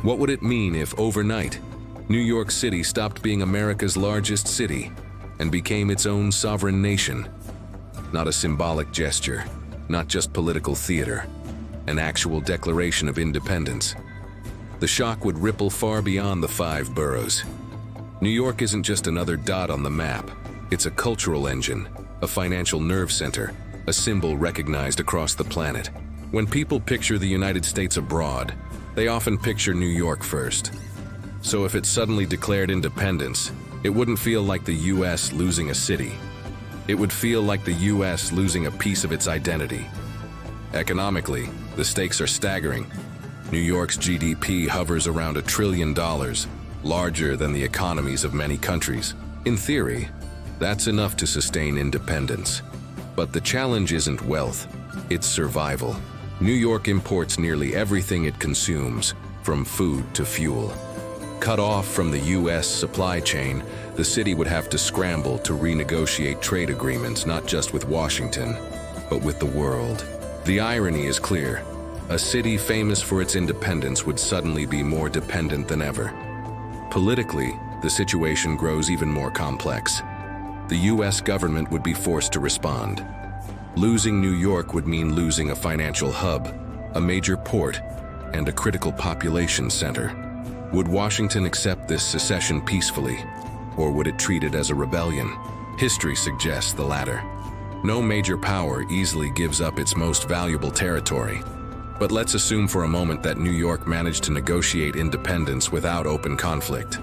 What would it mean if, overnight, New York City stopped being America's largest city and became its own sovereign nation? Not a symbolic gesture, not just political theater, an actual declaration of independence. The shock would ripple far beyond the 5 boroughs. New York isn't just another dot on the map. It's a cultural engine, a financial nerve center, a symbol recognized across the planet. When people picture the United States abroad, they often picture New York first. So if it suddenly declared independence, it wouldn't feel like the US losing a city. It would feel like the US losing a piece of its identity. Economically, the stakes are staggering. New York's GDP hovers around $1 trillion, larger than the economies of many countries. In theory, that's enough to sustain independence. But the challenge isn't wealth, it's survival. New York imports nearly everything it consumes, from food to fuel. Cut off from the US supply chain, the city would have to scramble to renegotiate trade agreements not just with Washington, but with the world. The irony is clear. A city famous for its independence would suddenly be more dependent than ever. Politically, the situation grows even more complex. The US government would be forced to respond. Losing New York would mean losing a financial hub, a major port, and a critical population center. Would Washington accept this secession peacefully, or would it treat it as a rebellion? History suggests the latter. No major power easily gives up its most valuable territory. But let's assume for a moment that New York managed to negotiate independence without open conflict.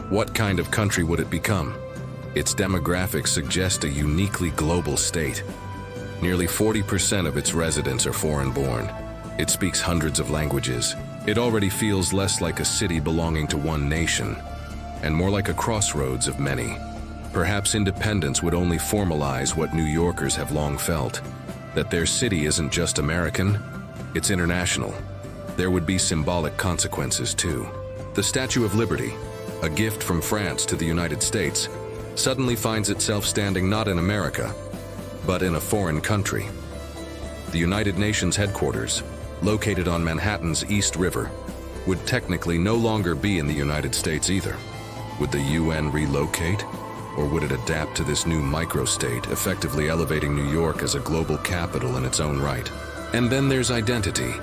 What kind of country would it become? Its demographics suggest a uniquely global state. Nearly 40% of its residents are foreign-born. It speaks hundreds of languages. It already feels less like a city belonging to one nation, and more like a crossroads of many. Perhaps independence would only formalize what New Yorkers have long felt, that their city isn't just American, it's international. There would be symbolic consequences too. The Statue of Liberty, a gift from France to the United States, suddenly finds itself standing not in America, but in a foreign country. The United Nations headquarters, located on Manhattan's East River, would technically no longer be in the United States either. Would the UN relocate, or would it adapt to this new microstate, effectively elevating New York as a global capital in its own right? And then there's identity.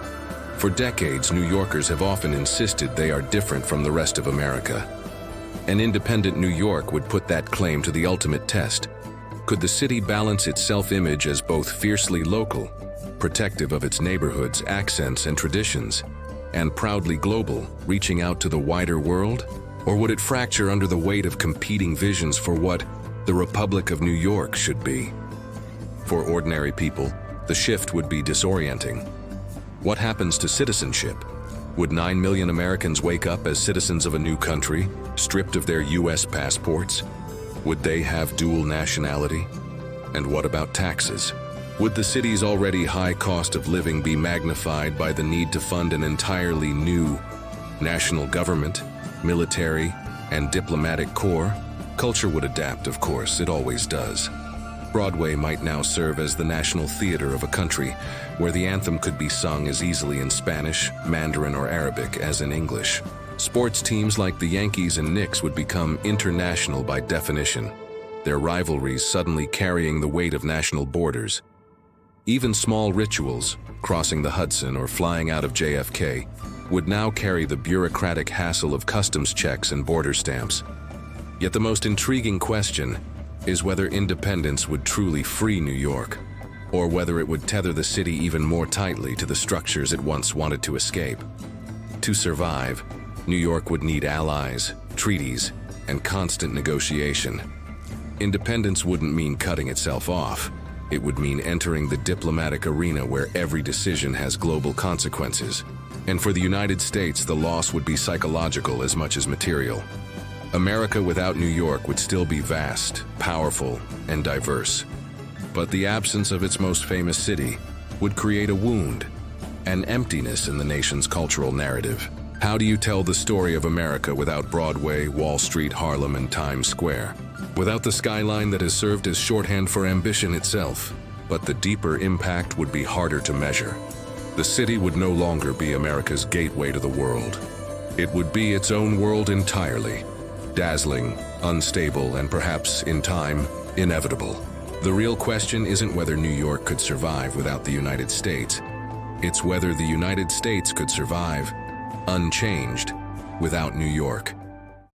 For decades, New Yorkers have often insisted they are different from the rest of America. An independent New York would put that claim to the ultimate test. Could the city balance its self-image as both fiercely local, protective of its neighborhoods, accents, and traditions, and proudly global, reaching out to the wider world? Or would it fracture under the weight of competing visions for what the Republic of New York should be? For ordinary people, the shift would be disorienting. What happens to citizenship? Would 9 million Americans wake up as citizens of a new country, stripped of their US passports? Would they have dual nationality? And what about taxes? Would the city's already high cost of living be magnified by the need to fund an entirely new national government, military, and diplomatic corps? Culture would adapt, of course, it always does. Broadway might now serve as the national theater of a country, where the anthem could be sung as easily in Spanish, Mandarin, or Arabic as in English. Sports teams like the Yankees and Knicks would become international by definition, their rivalries suddenly carrying the weight of national borders. Even small rituals, crossing the Hudson or flying out of JFK, would now carry the bureaucratic hassle of customs checks and border stamps. Yet the most intriguing question is whether independence would truly free New York, or whether it would tether the city even more tightly to the structures it once wanted to escape. To survive, New York would need allies, treaties, and constant negotiation. Independence wouldn't mean cutting itself off. It would mean entering the diplomatic arena where every decision has global consequences. And for the United States, the loss would be psychological as much as material. America without New York would still be vast, powerful, and diverse. But the absence of its most famous city would create a wound, an emptiness in the nation's cultural narrative. How do you tell the story of America without Broadway, Wall Street, Harlem, and Times Square? Without the skyline that has served as shorthand for ambition itself? But the deeper impact would be harder to measure. The city would no longer be America's gateway to the world. It would be its own world entirely, dazzling, unstable, and perhaps, in time, inevitable. The real question isn't whether New York could survive without the United States. It's whether the United States could survive, unchanged, without New York.